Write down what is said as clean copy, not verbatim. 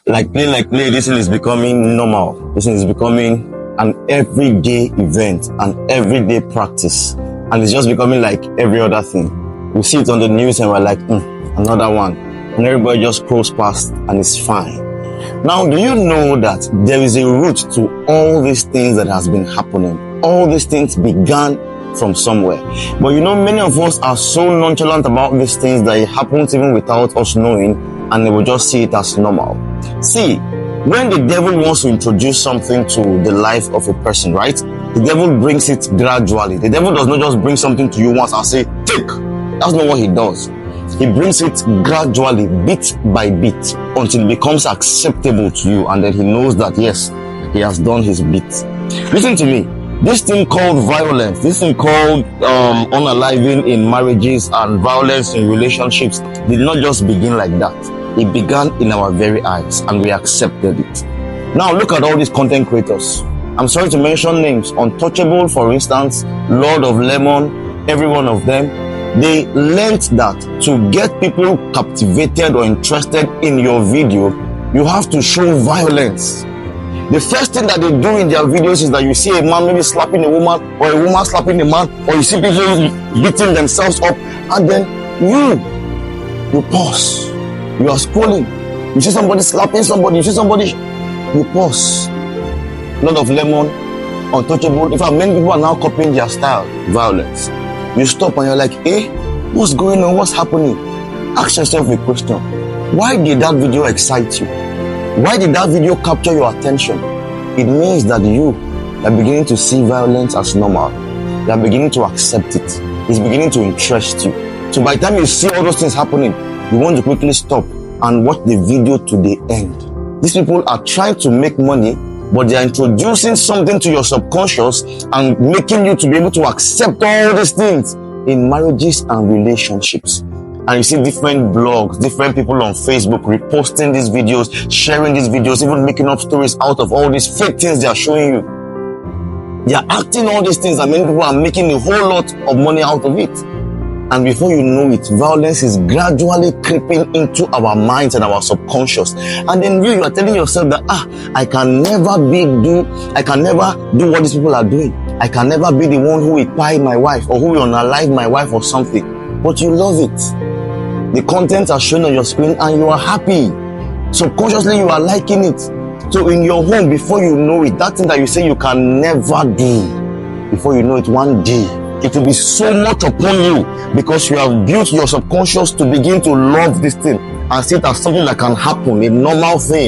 Like play, this thing is becoming normal. This thing is becoming an everyday event, an everyday practice. And it's just becoming like every other thing. We see it on the news and we're like, another one. And everybody just scrolls past and it's fine. Now, do you know that there is a root to all these things that has been happening? All these things began from somewhere. But you know, many of us are so nonchalant about these things that it happens even without us knowing, and they will just see it as normal. See, when the devil wants to introduce something to the life of a person, right? The devil brings it gradually. The devil does not just bring something to you once and say, take. That's not what he does. He brings it gradually, bit by bit, until it becomes acceptable to you, and then he knows that yes, he has done his bit. Listen to me. This thing called violence, this thing called unaliving in marriages and violence in relationships did not just begin like that. It began in our very eyes, and we accepted it. Now look at all these content creators. I'm sorry to mention names. Untouchable, for instance, Lord of Lemon, every one of them. They learned that to get people captivated or interested in your video, you have to show violence. The first thing that they do in their videos is that you see a man maybe slapping a woman, or a woman slapping a man, or you see people beating themselves up, and then you pause. You are scrolling. You see somebody slapping somebody, you see somebody, you pause. Lord of Lemon, Untouchable. In fact, many people are now copying their style, violence. You stop and you're like, what's going on? What's happening? Ask yourself a question. Why did that video excite you? Why did that video capture your attention? It means that you are beginning to see violence as normal. You are beginning to accept it. It's beginning to interest you. So by the time you see all those things happening, you want to quickly stop and watch the video to the end. These people are trying to make money, but they are introducing something to your subconscious and making you to be able to accept all these things in marriages and relationships. And you see different blogs, different people on Facebook reposting these videos, sharing these videos, even making up stories out of all these fake things they are showing you. They are acting all these things, and many people are making a whole lot of money out of it. And before you know it, violence is gradually creeping into our minds and our subconscious. And then you are telling yourself that, I can never do what these people are doing. I can never be the one who will pie my wife, or who will unalive my wife or something. But you love it. The contents are shown on your screen and you are happy. Subconsciously, you are liking it. So in your home, before you know it, that thing that you say you can never do, before you know it, one day, it will be so much upon you, because you have built your subconscious to begin to love this thing and see it as something that can happen, a normal thing.